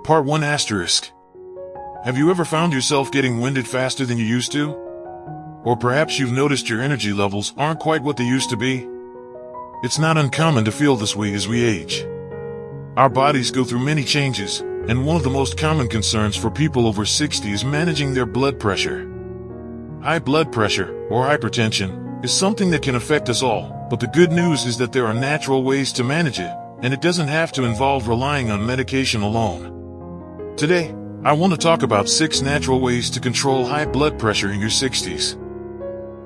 Part 1 asterisk. Have you ever found yourself getting winded faster than you used to? Or perhaps you've noticed your energy levels aren't quite what they used to be? It's not uncommon to feel this way as we age. Our bodies go through many changes, and one of the most common concerns for people over 60 is managing their blood pressure. High blood pressure, or hypertension, is something that can affect us all, but the good news is that there are natural ways to manage it, and it doesn't have to involve relying on medication alone. Today, I want to talk about 6 natural ways to control high blood pressure in your 60s.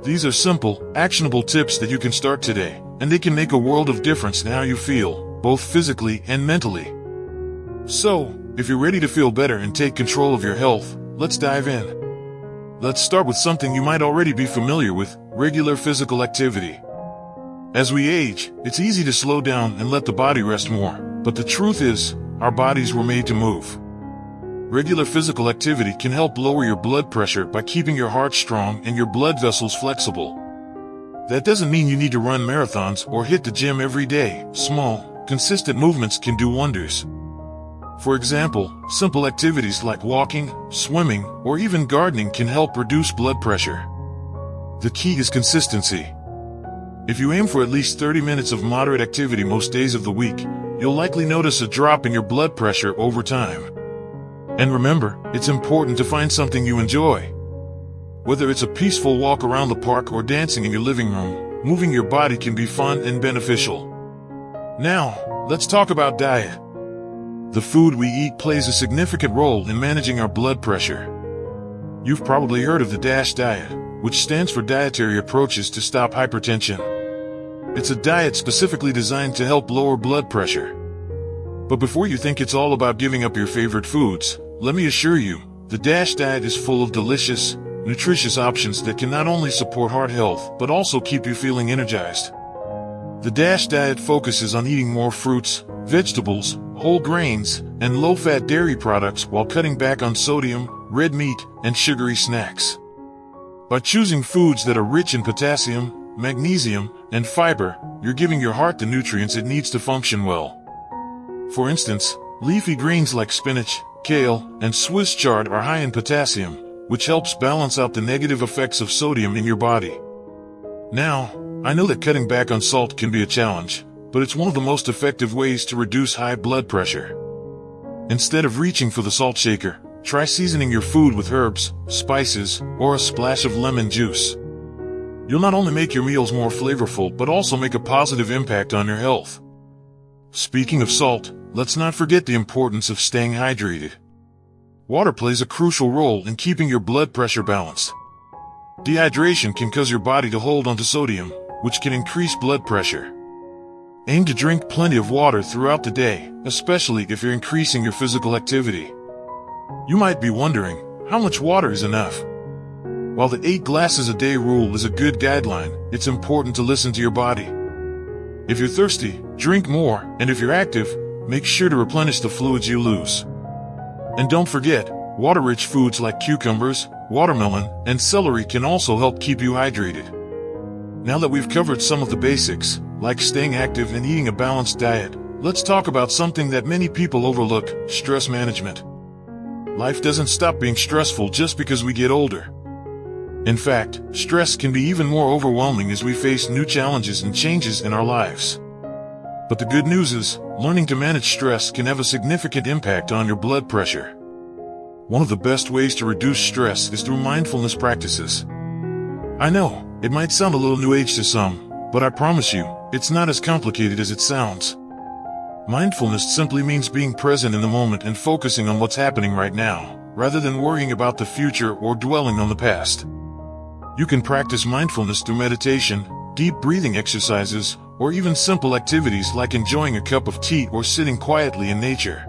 These are simple, actionable tips that you can start today, and they can make a world of difference in how you feel, both physically and mentally. So, if you're ready to feel better and take control of your health, let's dive in. Let's start with something you might already be familiar with: regular physical activity. As we age, it's easy to slow down and let the body rest more, but the truth is, our bodies were made to move. Regular physical activity can help lower your blood pressure by keeping your heart strong and your blood vessels flexible. That doesn't mean you need to run marathons or hit the gym every day. Small, consistent movements can do wonders. For example, simple activities like walking, swimming, or even gardening can help reduce blood pressure. The key is consistency. If you aim for at least 30 minutes of moderate activity most days of the week, you'll likely notice a drop in your blood pressure over time. And remember, it's important to find something you enjoy. Whether it's a peaceful walk around the park or dancing in your living room, moving your body can be fun and beneficial. Now, let's talk about diet. The food we eat plays a significant role in managing our blood pressure. You've probably heard of the DASH diet, which stands for Dietary Approaches to Stop Hypertension. It's a diet specifically designed to help lower blood pressure. But before you think it's all about giving up your favorite foods, let me assure you, the DASH diet is full of delicious, nutritious options that can not only support heart health, but also keep you feeling energized. The DASH diet focuses on eating more fruits, vegetables, whole grains, and low-fat dairy products while cutting back on sodium, red meat, and sugary snacks. By choosing foods that are rich in potassium, magnesium, and fiber, you're giving your heart the nutrients it needs to function well. For instance, leafy greens like spinach, kale, and Swiss chard are high in potassium, which helps balance out the negative effects of sodium in your body. Now, I know that cutting back on salt can be a challenge, but it's one of the most effective ways to reduce high blood pressure. Instead of reaching for the salt shaker, try seasoning your food with herbs, spices, or a splash of lemon juice. You'll not only make your meals more flavorful but also make a positive impact on your health. Speaking of salt, let's not forget the importance of staying hydrated. Water plays a crucial role in keeping your blood pressure balanced. Dehydration can cause your body to hold onto sodium, which can increase blood pressure. Aim to drink plenty of water throughout the day, especially if you're increasing your physical activity. You might be wondering, how much water is enough? While the 8 glasses a day rule is a good guideline, it's important to listen to your body. If you're thirsty, drink more, and if you're active, make sure to replenish the fluids you lose. And don't forget, water-rich foods like cucumbers, watermelon, and celery can also help keep you hydrated. Now that we've covered some of the basics, like staying active and eating a balanced diet, let's talk about something that many people overlook: stress management. Life doesn't stop being stressful just because we get older. In fact, stress can be even more overwhelming as we face new challenges and changes in our lives. But the good news is, learning to manage stress can have a significant impact on your blood pressure. One of the best ways to reduce stress is through mindfulness practices. I know, it might sound a little new age to some, but I promise you, it's not as complicated as it sounds. Mindfulness simply means being present in the moment and focusing on what's happening right now, rather than worrying about the future or dwelling on the past. You can practice mindfulness through meditation, deep breathing exercises, or even simple activities like enjoying a cup of tea or sitting quietly in nature.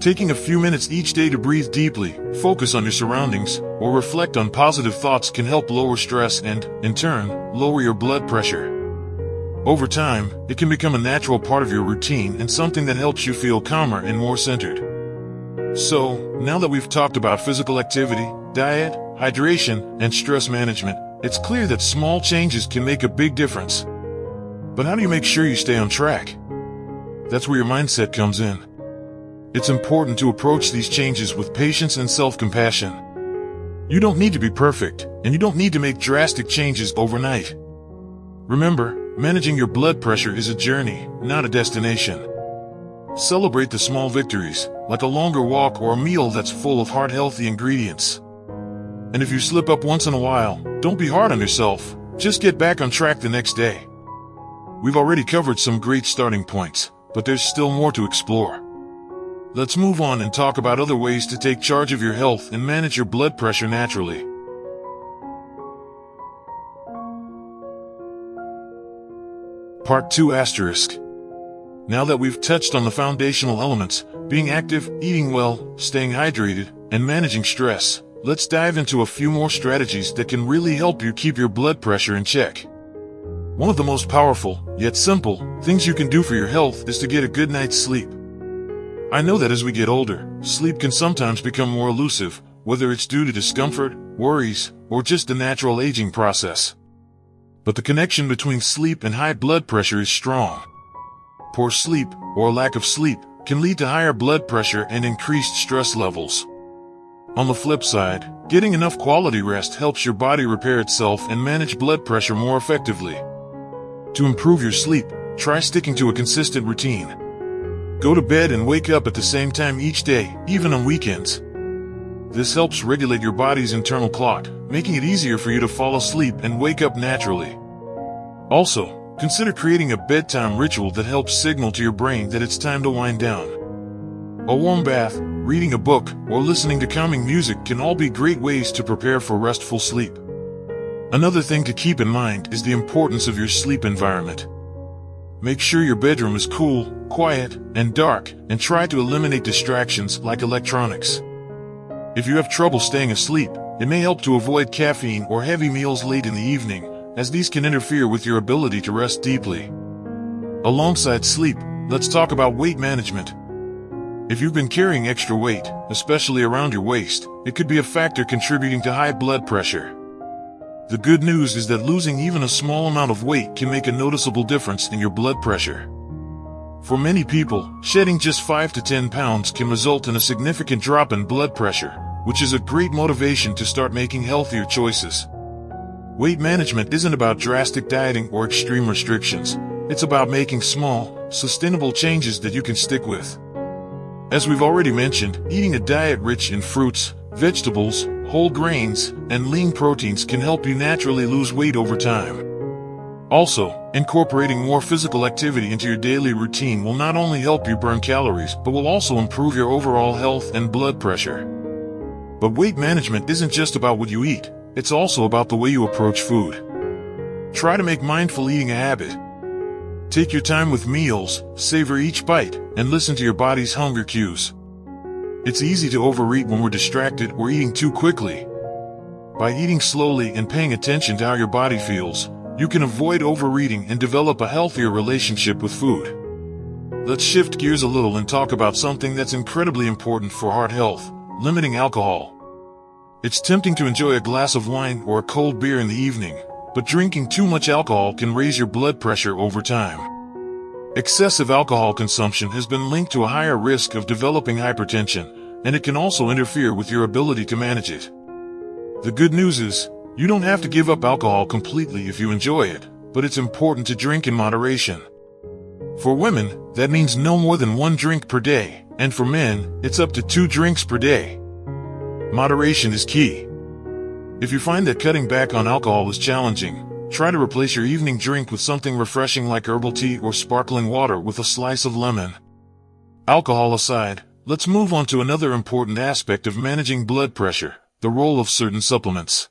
Taking a few minutes each day to breathe deeply, focus on your surroundings, or reflect on positive thoughts can help lower stress and, in turn, lower your blood pressure. Over time, it can become a natural part of your routine and something that helps you feel calmer and more centered. So, now that we've talked about physical activity, diet, hydration, and stress management, it's clear that small changes can make a big difference. But how do you make sure you stay on track? That's where your mindset comes in. It's important to approach these changes with patience and self-compassion. You don't need to be perfect, and you don't need to make drastic changes overnight. Remember, managing your blood pressure is a journey, not a destination. Celebrate the small victories, like a longer walk or a meal that's full of heart-healthy ingredients. And if you slip up once in a while, don't be hard on yourself, just get back on track the next day. We've already covered some great starting points, but there's still more to explore. Let's move on and talk about other ways to take charge of your health and manage your blood pressure naturally. Part 2 ***. Now that we've touched on the foundational elements, being active, eating well, staying hydrated, and managing stress, let's dive into a few more strategies that can really help you keep your blood pressure in check. One of the most powerful, yet simple, things you can do for your health is to get a good night's sleep. I know that as we get older, sleep can sometimes become more elusive, whether it's due to discomfort, worries, or just the natural aging process. But the connection between sleep and high blood pressure is strong. Poor sleep, or lack of sleep, can lead to higher blood pressure and increased stress levels. On the flip side, getting enough quality rest helps your body repair itself and manage blood pressure more effectively. To improve your sleep, try sticking to a consistent routine. Go to bed and wake up at the same time each day, even on weekends. This helps regulate your body's internal clock, making it easier for you to fall asleep and wake up naturally. Also, consider creating a bedtime ritual that helps signal to your brain that it's time to wind down. A warm bath, reading a book, or listening to calming music can all be great ways to prepare for restful sleep. Another thing to keep in mind is the importance of your sleep environment. Make sure your bedroom is cool, quiet, and dark, and try to eliminate distractions like electronics. If you have trouble staying asleep, it may help to avoid caffeine or heavy meals late in the evening, as these can interfere with your ability to rest deeply. Alongside sleep, let's talk about weight management. If you've been carrying extra weight, especially around your waist, it could be a factor contributing to high blood pressure. The good news is that losing even a small amount of weight can make a noticeable difference in your blood pressure. For many people, shedding just 5 to 10 pounds can result in a significant drop in blood pressure, which is a great motivation to start making healthier choices. Weight management isn't about drastic dieting or extreme restrictions. It's about making small, sustainable changes that you can stick with. As we've already mentioned, eating a diet rich in fruits, vegetables, whole grains, and lean proteins can help you naturally lose weight over time. Also, incorporating more physical activity into your daily routine will not only help you burn calories, but will also improve your overall health and blood pressure. But weight management isn't just about what you eat, it's also about the way you approach food. Try to make mindful eating a habit. Take your time with meals, savor each bite, and listen to your body's hunger cues. It's easy to overeat when we're distracted or eating too quickly. By eating slowly and paying attention to how your body feels, you can avoid overeating and develop a healthier relationship with food. Let's shift gears a little and talk about something that's incredibly important for heart health: limiting alcohol. It's tempting to enjoy a glass of wine or a cold beer in the evening, but drinking too much alcohol can raise your blood pressure over time. Excessive alcohol consumption has been linked to a higher risk of developing hypertension, and it can also interfere with your ability to manage it. The good news is, you don't have to give up alcohol completely if you enjoy it, but it's important to drink in moderation. For women, that means no more than 1 drink per day, and for men, it's up to 2 drinks per day. Moderation is key. If you find that cutting back on alcohol is challenging, try to replace your evening drink with something refreshing like herbal tea or sparkling water with a slice of lemon. Alcohol aside, let's move on to another important aspect of managing blood pressure: the role of certain supplements.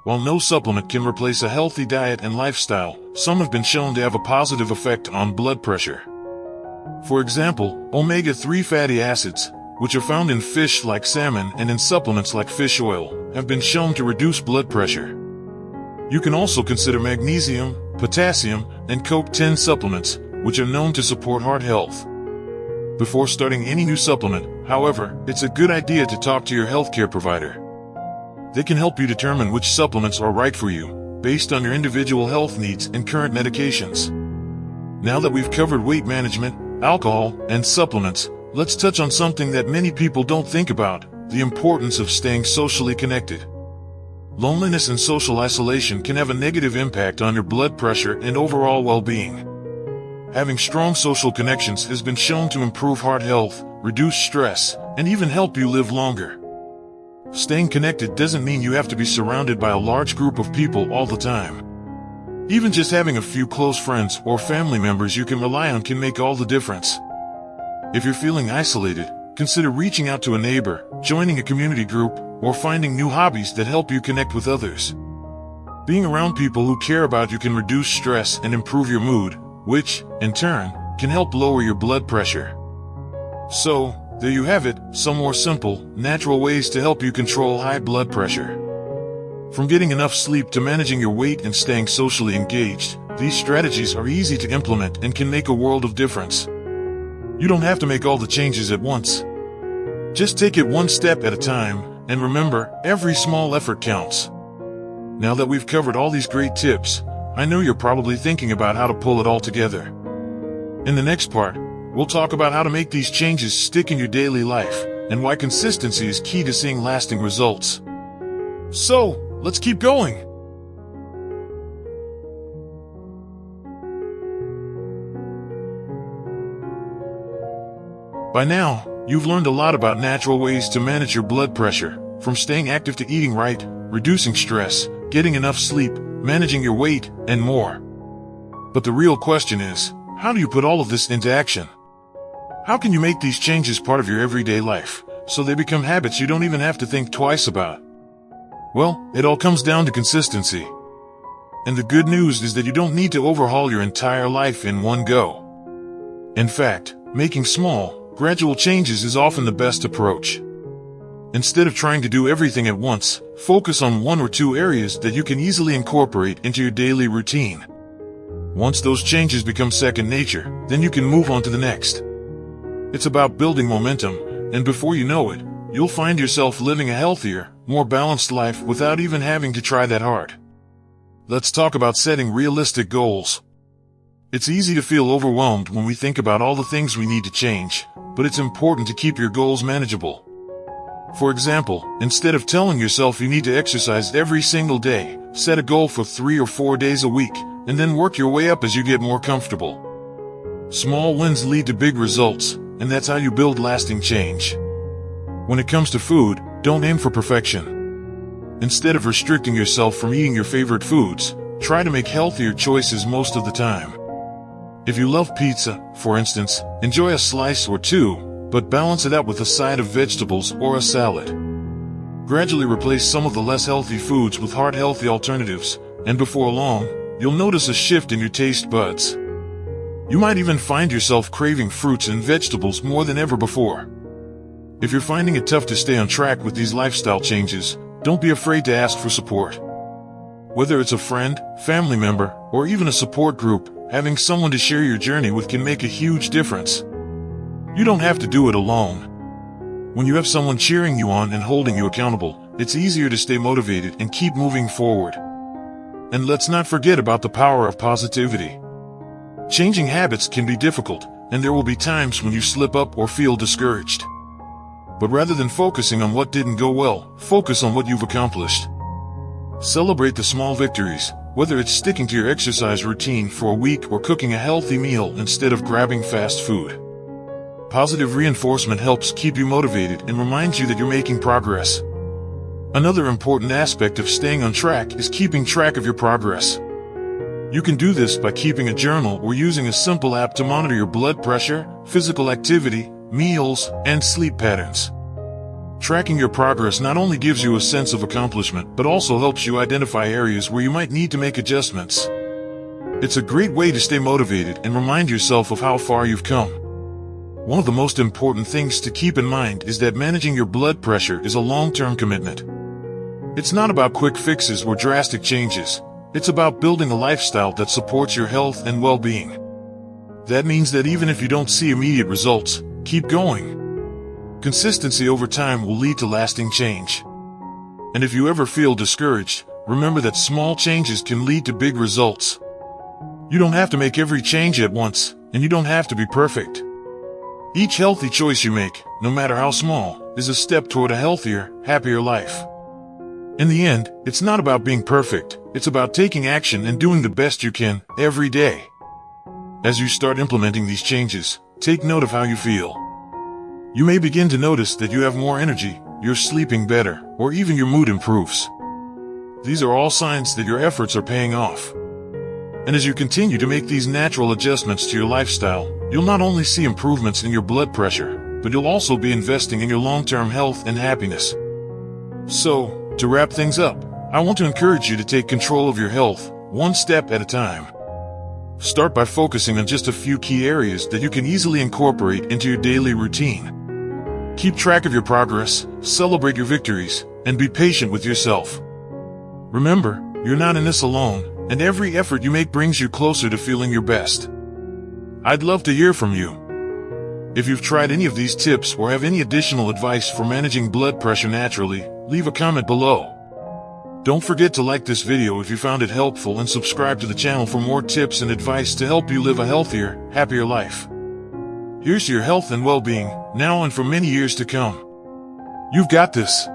While no supplement can replace a healthy diet and lifestyle, some have been shown to have a positive effect on blood pressure. For example, omega-3 fatty acids, which are found in fish like salmon and in supplements like fish oil, have been shown to reduce blood pressure. You can also consider magnesium, potassium, and CoQ10 supplements, which are known to support heart health. Before starting any new supplement, however, it's a good idea to talk to your healthcare provider. They can help you determine which supplements are right for you, based on your individual health needs and current medications. Now that we've covered weight management, alcohol, and supplements, let's touch on something that many people don't think about: the importance of staying socially connected. Loneliness and social isolation can have a negative impact on your blood pressure and overall well-being. Having strong social connections has been shown to improve heart health, reduce stress, and even help you live longer. Staying connected doesn't mean you have to be surrounded by a large group of people all the time. Even just having a few close friends or family members you can rely on can make all the difference. If you're feeling isolated, consider reaching out to a neighbor, joining a community group, or finding new hobbies that help you connect with others. Being around people who care about you can reduce stress and improve your mood, which, in turn, can help lower your blood pressure. So, there you have it, some more simple, natural ways to help you control high blood pressure. From getting enough sleep to managing your weight and staying socially engaged, these strategies are easy to implement and can make a world of difference. You don't have to make all the changes at once. Just take it one step at a time, and remember, every small effort counts. Now that we've covered all these great tips, I know you're probably thinking about how to pull it all together. In the next part, we'll talk about how to make these changes stick in your daily life, and why consistency is key to seeing lasting results. So, let's keep going! By now, you've learned a lot about natural ways to manage your blood pressure, from staying active to eating right, reducing stress, getting enough sleep, managing your weight, and more. But the real question is, how do you put all of this into action? How can you make these changes part of your everyday life, so they become habits you don't even have to think twice about? Well, it all comes down to consistency. And the good news is that you don't need to overhaul your entire life in one go. In fact, making small, gradual changes is often the best approach. Instead of trying to do everything at once, focus on one or two areas that you can easily incorporate into your daily routine. Once those changes become second nature, then you can move on to the next. It's about building momentum, and before you know it, you'll find yourself living a healthier, more balanced life without even having to try that hard. Let's talk about setting realistic goals. It's easy to feel overwhelmed when we think about all the things we need to change, but it's important to keep your goals manageable. For example, instead of telling yourself you need to exercise every single day, set a goal for 3 or 4 days a week, and then work your way up as you get more comfortable. Small wins lead to big results, and that's how you build lasting change. When it comes to food, don't aim for perfection. Instead of restricting yourself from eating your favorite foods, try to make healthier choices most of the time. If you love pizza, for instance, enjoy a slice or two, but balance it out with a side of vegetables or a salad. Gradually replace some of the less healthy foods with heart-healthy alternatives, and before long, you'll notice a shift in your taste buds. You might even find yourself craving fruits and vegetables more than ever before. If you're finding it tough to stay on track with these lifestyle changes, don't be afraid to ask for support. Whether it's a friend, family member, or even a support group, having someone to share your journey with can make a huge difference. You don't have to do it alone. When you have someone cheering you on and holding you accountable, it's easier to stay motivated and keep moving forward. And let's not forget about the power of positivity. Changing habits can be difficult, and there will be times when you slip up or feel discouraged. But rather than focusing on what didn't go well, focus on what you've accomplished. Celebrate the small victories, whether it's sticking to your exercise routine for a week or cooking a healthy meal instead of grabbing fast food. Positive reinforcement helps keep you motivated and reminds you that you're making progress. Another important aspect of staying on track is keeping track of your progress. You can do this by keeping a journal or using a simple app to monitor your blood pressure, physical activity, meals, and sleep patterns. Tracking your progress not only gives you a sense of accomplishment, but also helps you identify areas where you might need to make adjustments. It's a great way to stay motivated and remind yourself of how far you've come. One of the most important things to keep in mind is that managing your blood pressure is a long-term commitment. It's not about quick fixes or drastic changes. It's about building a lifestyle that supports your health and well-being. That means that even if you don't see immediate results, keep going. Consistency over time will lead to lasting change. And if you ever feel discouraged, remember that small changes can lead to big results. You don't have to make every change at once, and you don't have to be perfect. Each healthy choice you make, no matter how small, is a step toward a healthier, happier life. In the end, it's not about being perfect, it's about taking action and doing the best you can, every day. As you start implementing these changes, take note of how you feel. You may begin to notice that you have more energy, you're sleeping better, or even your mood improves. These are all signs that your efforts are paying off. And as you continue to make these natural adjustments to your lifestyle, you'll not only see improvements in your blood pressure, but you'll also be investing in your long-term health and happiness. So, to wrap things up, I want to encourage you to take control of your health, one step at a time. Start by focusing on just a few key areas that you can easily incorporate into your daily routine. Keep track of your progress, celebrate your victories, and be patient with yourself. Remember, you're not in this alone, and every effort you make brings you closer to feeling your best. I'd love to hear from you. If you've tried any of these tips or have any additional advice for managing blood pressure naturally, leave a comment below. Don't forget to like this video if you found it helpful and subscribe to the channel for more tips and advice to help you live a healthier, happier life. Here's to your health and well-being, now and for many years to come. You've got this.